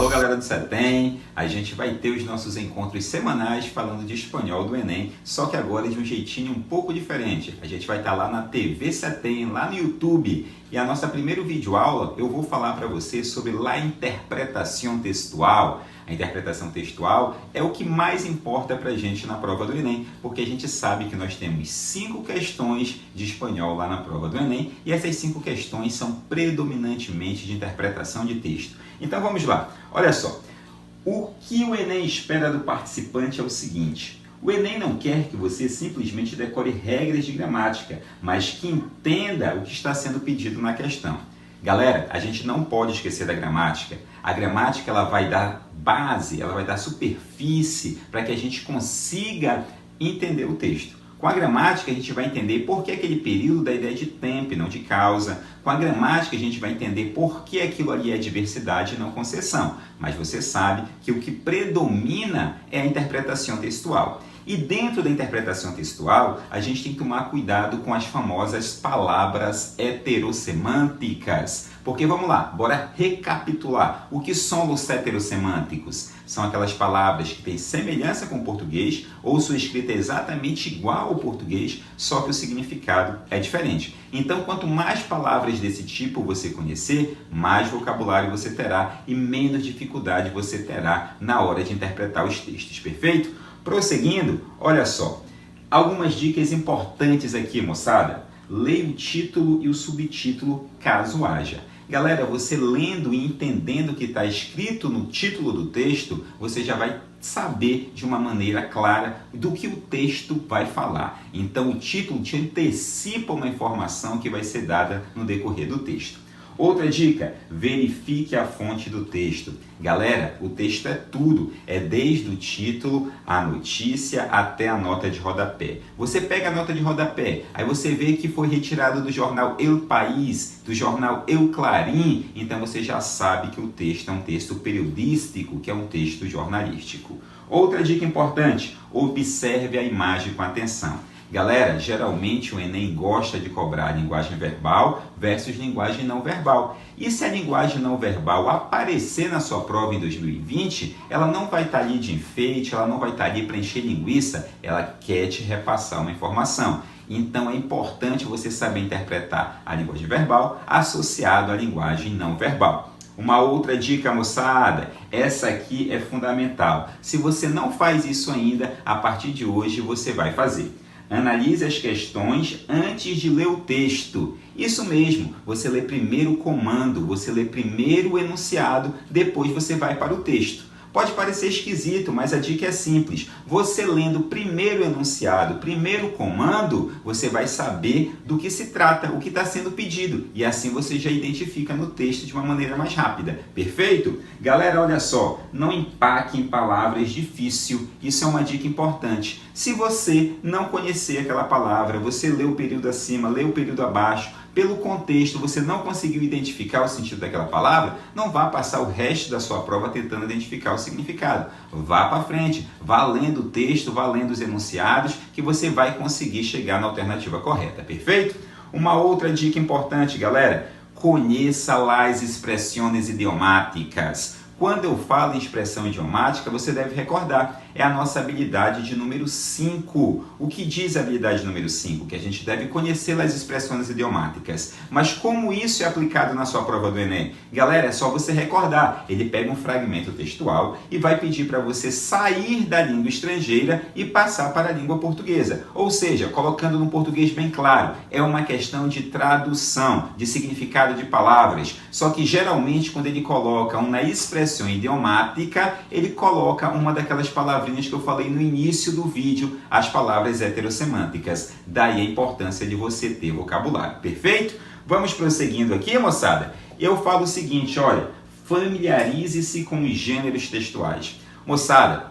Alô, galera do CETEM, a gente vai ter os nossos encontros semanais falando de espanhol do Enem, só que agora de um jeitinho um pouco diferente. A gente vai estar lá na TV CETEM, lá no YouTube, e a nossa primeira videoaula eu vou falar para você sobre a interpretação textual. A interpretação textual é o que mais importa para a gente na prova do Enem, porque a gente sabe que nós temos 5 questões de espanhol lá na prova do Enem, e essas 5 questões são predominantemente de interpretação de texto. Então vamos lá, olha só, o que o Enem espera do participante é o seguinte: o Enem não quer que você simplesmente decore regras de gramática, mas que entenda o que está sendo pedido na questão. Galera, a gente não pode esquecer da gramática. A gramática ela vai dar base, ela vai dar superfície para que a gente consiga entender o texto. Com a gramática a gente vai entender por que aquele período dá ideia de tempo e não de causa. Com a gramática a gente vai entender por que aquilo ali é diversidade e não concessão. Mas você sabe que o que predomina é a interpretação textual. E dentro da interpretação textual, a gente tem que tomar cuidado com as famosas palavras heterossemânticas. Porque vamos lá, bora recapitular. O que são os heterossemânticos? São aquelas palavras que têm semelhança com o português ou sua escrita é exatamente igual ao português, só que o significado é diferente. Então, quanto mais palavras desse tipo você conhecer, mais vocabulário você terá e menos dificuldade você terá na hora de interpretar os textos, perfeito? Prosseguindo, olha só, algumas dicas importantes aqui, moçada. Leia o título e o subtítulo caso haja. Galera, você lendo e entendendo o que está escrito no título do texto, você já vai saber de uma maneira clara do que o texto vai falar. Então, o título te antecipa uma informação que vai ser dada no decorrer do texto. Outra dica, verifique a fonte do texto. Galera, o texto é tudo, é desde o título, a notícia, até a nota de rodapé. Você pega a nota de rodapé, aí você vê que foi retirado do jornal El País, do jornal El Clarim, então você já sabe que o texto é um texto periodístico, que é um texto jornalístico. Outra dica importante, observe a imagem com atenção. Galera, geralmente o Enem gosta de cobrar linguagem verbal versus linguagem não verbal. E se a linguagem não verbal aparecer na sua prova em 2020, ela não vai estar ali de enfeite, ela não vai estar ali para encher linguiça, ela quer te repassar uma informação. Então é importante você saber interpretar a linguagem verbal associado à linguagem não verbal. Uma outra dica, moçada, essa aqui é fundamental. Se você não faz isso ainda, a partir de hoje você vai fazer. Analise as questões antes de ler o texto. Isso mesmo, você lê primeiro o comando, você lê primeiro o enunciado, depois você vai para o texto. Pode parecer esquisito, mas a dica é simples. Você lendo primeiro o enunciado, primeiro o comando, você vai saber do que se trata, o que está sendo pedido. E assim você já identifica no texto de uma maneira mais rápida. Perfeito? Galera, olha só, não empaque em palavras difíceis. Isso é uma dica importante. Se você não conhecer aquela palavra, você lê o período acima, lê o período abaixo, pelo contexto você não conseguiu identificar o sentido daquela palavra, não vá passar o resto da sua prova tentando identificar o significado. Vá para frente, vá lendo o texto, vá lendo os enunciados, que você vai conseguir chegar na alternativa correta, perfeito? Uma outra dica importante, galera, conheça as expressões idiomáticas. Quando eu falo em expressão idiomática, você deve recordar, é a nossa habilidade de número 5. O que diz a habilidade número 5? Que a gente deve conhecer as expressões idiomáticas. Mas como isso é aplicado na sua prova do Enem? Galera, é só você recordar. Ele pega um fragmento textual e vai pedir para você sair da língua estrangeira e passar para a língua portuguesa. Ou seja, colocando no português bem claro, é uma questão de tradução, de significado de palavras. Só que geralmente quando ele coloca uma expressão idiomática, ele coloca uma daquelas palavrinhas que eu falei no início do vídeo, as palavras heterossemânticas. Daí a importância de você ter vocabulário, perfeito? Vamos prosseguindo aqui, moçada? Eu falo o seguinte, olha, familiarize-se com os gêneros textuais. Moçada,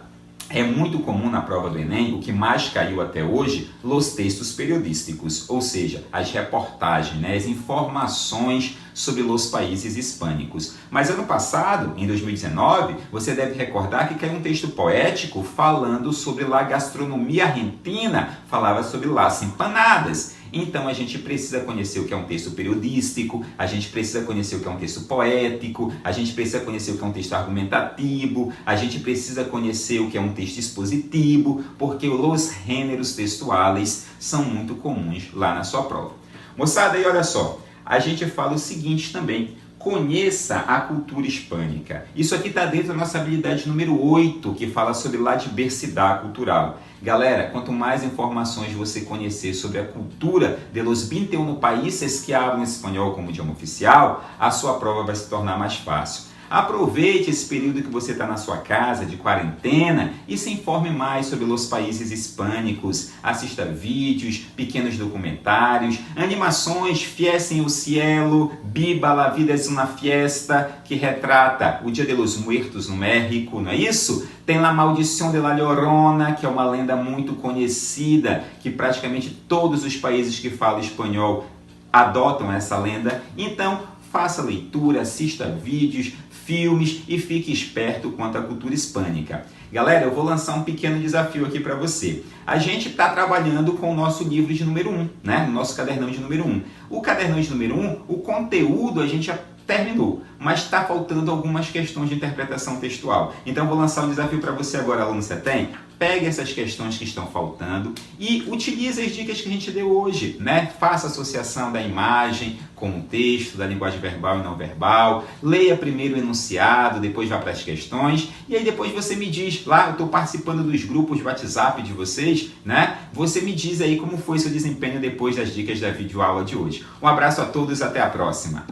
é muito comum na prova do Enem, o que mais caiu até hoje, os textos periodísticos, ou seja, as reportagens, as informações sobre os países hispânicos. Mas ano passado, em 2019, você deve recordar que caiu um texto poético falando sobre a gastronomia argentina, falava sobre las empanadas. Então a gente precisa conhecer o que é um texto periodístico, a gente precisa conhecer o que é um texto poético, a gente precisa conhecer o que é um texto argumentativo, a gente precisa conhecer o que é um texto expositivo, porque os gêneros textuais são muito comuns lá na sua prova. Moçada, e olha só, a gente fala o seguinte também: conheça a cultura hispânica. Isso aqui está dentro da nossa habilidade número 8, que fala sobre a diversidade cultural. Galera, quanto mais informações você conhecer sobre a cultura de los 21 países que hablam espanhol como idioma oficial, a sua prova vai se tornar mais fácil. Aproveite esse período que você está na sua casa de quarentena e se informe mais sobre os países hispânicos. Assista vídeos, pequenos documentários, animações, Fiesta en el Cielo, Viva la vida es una fiesta, que retrata o Dia de los Muertos no México, não é isso? Tem La Maldición de la Llorona, que é uma lenda muito conhecida, que praticamente todos os países que falam espanhol adotam essa lenda. Então, faça leitura, assista vídeos, filmes e fique esperto quanto à cultura hispânica. Galera, eu vou lançar um pequeno desafio aqui para você. A gente está trabalhando com o nosso livro de número 1, né? O nosso cadernão de número 1. O cadernão de número 1, o conteúdo a gente já terminou, mas está faltando algumas questões de interpretação textual. Então eu vou lançar um desafio para você agora, aluno CETEM. Pegue essas questões que estão faltando e utilize as dicas que a gente deu hoje, né? Faça associação da imagem com o texto, da linguagem verbal e não verbal. Leia primeiro o enunciado, depois vá para as questões. E aí depois você me diz, lá eu estou participando dos grupos de WhatsApp de vocês, né? Você me diz aí como foi seu desempenho depois das dicas da videoaula de hoje. Um abraço a todos, até a próxima!